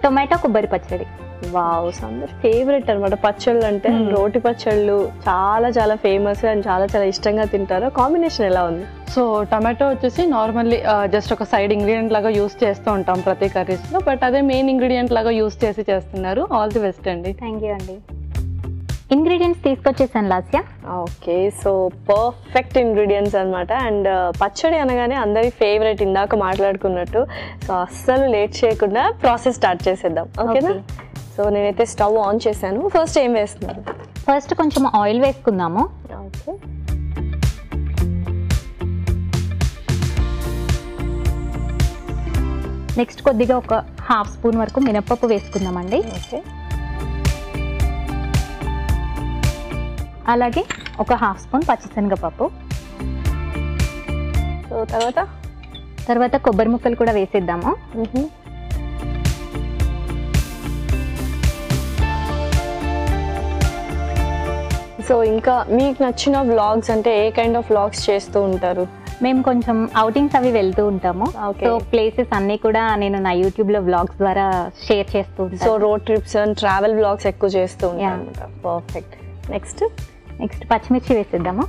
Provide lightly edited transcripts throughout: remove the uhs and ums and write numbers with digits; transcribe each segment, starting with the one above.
Tomato కొబ్బరి పచ్చడి. Wow, అందరి ఫేవరెట్ అనమాట పచ్చళ్ళు అంటే. రోటి పచ్చళ్ళు చాలా చాలా ఫేమస్ అండ్ చాలా చాలా ఇష్టంగా తింటారు. కాంబినేషన్ ఎలా ఉంది? సో టమాటో వచ్చేసి నార్మల్లీ జస్ట్ ఒక సైడ్ ఇంగ్రీడియంట్ లాగా యూస్ చేస్తూ ఉంటాం ప్రతి కర్రీస్లో, బట్ అదే మెయిన్ ఇంగ్రీడియంట్ లాగా యూస్ చేసి చేస్తున్నారు. ఆల్ ది బెస్ట్ అండి. థ్యాంక్ యూ అండి. ఇంగ్రీడియంట్స్ తీసుకొచ్చేసాను Lasya. Okay, so perfect ingredients అనమాట. అండ్ పచ్చడి అనగానే అందరి ఫేవరెట్, ఇందాక మాట్లాడుకున్నట్టు. సో అస్సలు లేట్ చేయకుండా ప్రాసెస్ స్టార్ట్ చేసేద్దాం, ఓకేనా? సో నేనైతే స్టవ్ ఆన్ చేశాను. ఫస్ట్ ఏం వేస్తున్నారు? ఫస్ట్ కొంచెం ఆయిల్ వేసుకుందాము. ఓకే, నెక్స్ట్ కొద్దిగా ఒక హాఫ్ స్పూన్ వరకు మినప్పప్పు వేసుకుందామండి. ఓకే, అలాగే ఒక హాఫ్ స్పూన్ పచ్చిశనగపప్పు. సో తర్వాత కొబ్బరి ముక్కలు కూడా వేసేద్దాము. సో ఇంకా మీకు నచ్చిన వ్లాగ్స్ అంటే ఏ కైండ్ ఆఫ్ వ్లాగ్స్ చేస్తూ ఉంటారు? మేము కొంచెం అవుటింగ్స్ అవి వెళ్తూ ఉంటాము. సో ప్లేసెస్ అన్ని కూడా నేను నా యూట్యూబ్ లో వ్లాగ్స్ ద్వారా షేర్ చేస్తూ ఉంటాను. So road trips and travel vlogs ఎక్కువ చేస్తూ ఉంటాను. పర్ఫెక్ట్. నెక్స్ట్ పచ్చిమిర్చి వేసేద్దాము.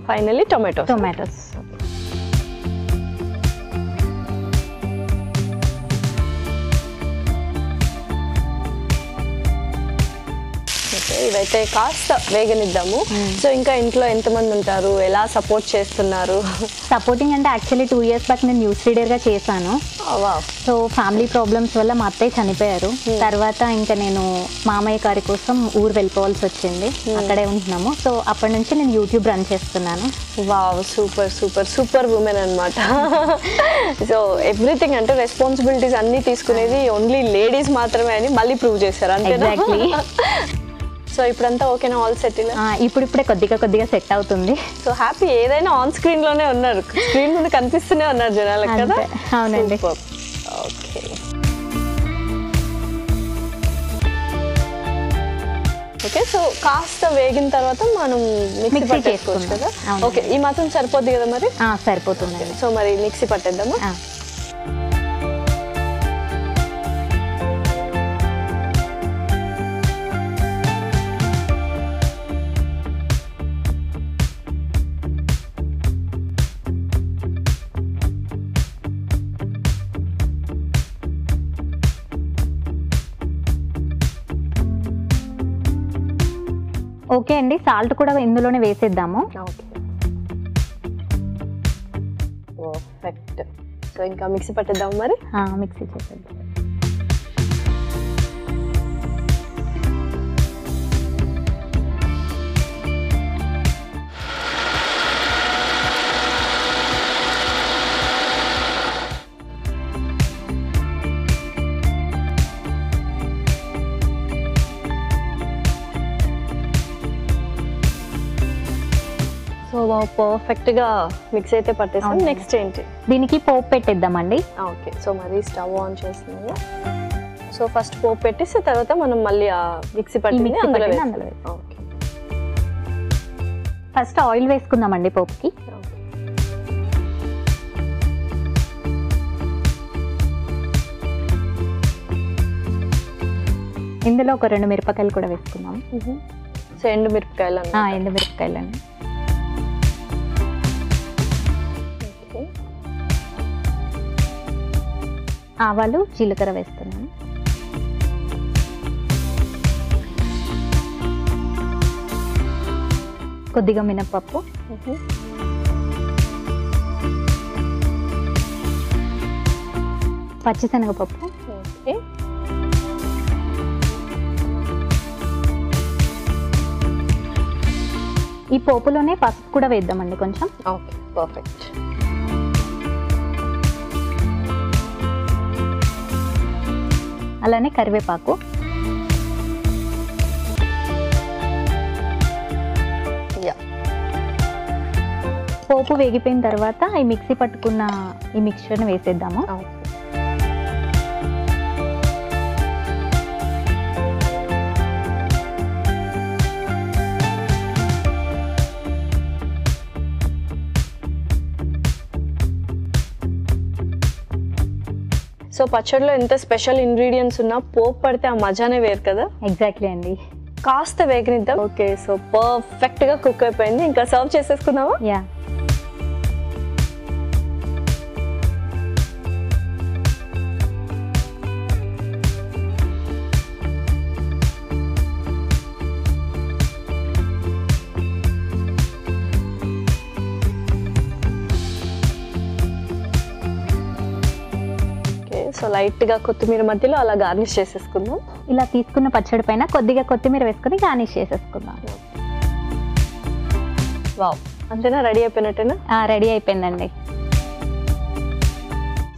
Finally tomatoes. ఇవైతే కాస్త వేగనిద్దాము. సో ఇంకా ఇంట్లో ఎంతమంది ఉంటారు, ఎలా సపోర్ట్ చేస్తున్నారు? సపోర్టింగ్ అంటే యాక్చువల్లీ 2 years బ్యాక్ నేను న్యూస్ రీడర్గా చేశాను. సో ఫ్యామిలీ ప్రాబ్లమ్స్ వల్ల మా అత్తయ్య చనిపోయారు. తర్వాత ఇంకా నేను మామయ్య గారి కోసం ఊరు వెళ్ళిపోవాల్సి వచ్చింది. అక్కడే ఉంటున్నాము. సో అప్పటి నుంచి నేను యూట్యూబ్ రన్ చేస్తున్నాను. Wow, super super super women అనమాట. సో ఎవ్రీథింగ్ అంటే రెస్పాన్సిబిలిటీస్ అన్ని తీసుకునేది ఓన్లీ లేడీస్ మాత్రమే అని మళ్ళీ ప్రూవ్ చేశారు, అంతే? సో ఇప్పుడంతా ఓకేనా? All settle? ఇప్పుడిప్పుడే కొద్దిగా సెట్ అవుతుంది. So happy. ఏదైనా ఆన్ స్క్రీన్ లోనే ఉన్నారు, స్క్రీన్ ముందు కనిపిస్తూనే ఉన్నారు జనాలకు కదా. అవునండి. Okay okay. సో కాస్త వేగిన తర్వాత మనం మిక్సీ పట్టేసుకోవచ్చు కదా. ఓకే, ఈ మాత్రం సరిపోద్ది కదా మరి? సరిపోతుంది. సో మరి మిక్సీ పట్టేద్దామా? ఓకే అండి, సాల్ట్ కూడా ఇందులోనే వేసేద్దాము. పర్ఫెక్ట్. సో ఇంకా మిక్సీ పట్టేద్దాము మరి? మిక్సీ చేసేద్దాం. సో పర్ఫెక్ట్ గా మిక్స్ అయితే పట్టేసాం. నెక్స్ట్ ఏంటి? దీనికి పోపు పెట్టేద్దామండి. ఓకే, సో మరి స్టవ్ ఆన్ చేస్తున్నాము. సో ఫస్ట్ పోపు పెట్టేసి తర్వాత మనం మళ్ళీ ఆ మిక్సీ పట్టింది అందులో. ఓకే, ఫస్ట్ ఆయిల్ వేసుకుందామండి పోపుకి. ఇందులో ఒక 2 మిరపకాయలు కూడా వేసుకుందాం. సో ఎండుమిరపకాయలండి. ఆవాలు, జీలకర్ర వేస్తున్నాను. కొద్దిగా మినపప్పు, పచ్చిశనగపప్పు, ఈ పోపులోనే పసుపు కూడా వేద్దామండి కొంచెం. Okay, perfect. అలానే కరివేపాకు, పోపు వేగిపోయిన తర్వాత ఈ మిక్సీ పట్టుకున్న ఈ మిక్చర్ని వేసేద్దాము. సో పచ్చడిలో ఎంత స్పెషల్ ఇంగ్రీడియంట్స్ ఉన్నా పోపు పడితే ఆ మజానే వేరు కదా. ఎగ్జాక్ట్లీ అండి. కాస్త వేగనిద్దాం. ఓకే, సో పర్ఫెక్ట్ గా కుక్ అయిపోయింది. ఇంకా సర్వ్ చేసేసుకుందామా? యా. సో లైట్ గా కొత్తిమీర మధ్యలో అలా గార్నిష్ చేసేసుకుందాం. ఇలా తీసుకున్న పచ్చడి పైన కొద్దిగా కొత్తిమీర వేసుకొని గార్నిష్ చేసేసుకుందాం. వావ్, అంతేనా? రెడీ అయిపోయినట్టేనా? రెడీ అయిపోయిందండి.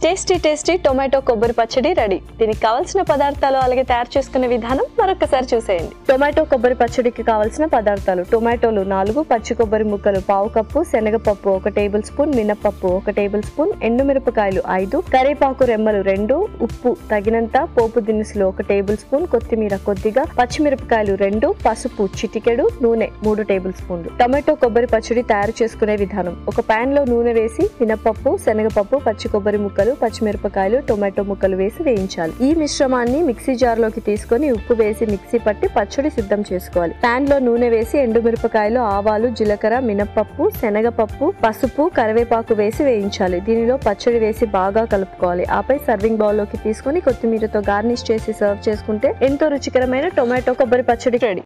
టేస్టీ టేస్టీ టొమాటో కొబ్బరి పచ్చడి రెడీ. దీనికి కావాల్సిన పదార్థాలు అలాగే తయారు చేసుకునే విధానం మరొకసారి చూసేయండి. టొమాటో కొబ్బరి పచ్చడికి కావాల్సిన పదార్థాలు: టొమాటోలు 4, పచ్చి కొబ్బరి ముక్కలు 1/2 కప్పు, శనగపప్పు 1 టేబుల్ స్పూన్, మినపప్పు 1 టేబుల్ స్పూన్, ఎండుమిరపకాయలు 5, కరివేపాకు రెమ్మలు 2, ఉప్పు తగినంత, పోపు దినుసులు 1 టేబుల్ స్పూన్, కొత్తిమీర కొద్దిగా, పచ్చిమిరపకాయలు 2, పసుపు చిటికెడు, నూనె 3 టేబుల్ స్పూన్లు. టొమాటో కొబ్బరి పచ్చడి తయారు చేసుకునే విధానం: ఒక పాన్ లో నూనె వేసి మినపప్పు, శనగపప్పు, పచ్చి కొబ్బరి ముక్కలు, పచ్చిమిరపకాయలు, టొమాటో ముక్కలు వేసి వేయించాలి. ఈ మిశ్రమాన్ని మిక్సీ జార్ లోకి తీసుకొని ఉప్పు వేసి మిక్సీ పట్టి పచ్చడి సిద్ధం చేసుకోవాలి. పాన్ లో నూనె వేసి ఎండుమిరపకాయలు, ఆవాలు, జీలకర్ర, మినపప్పు, శనగపప్పు, పసుపు, కరివేపాకు వేసి వేయించాలి. దీనిలో పచ్చడి వేసి బాగా కలుపుకోవాలి. ఆపై సర్వింగ్ బౌల్ లోకి తీసుకొని కొత్తిమీరతో గార్నిష్ చేసి సర్వ్ చేసుకుంటే ఎంతో రుచికరమైన టొమాటో కొబ్బరి పచ్చడి రెడీ.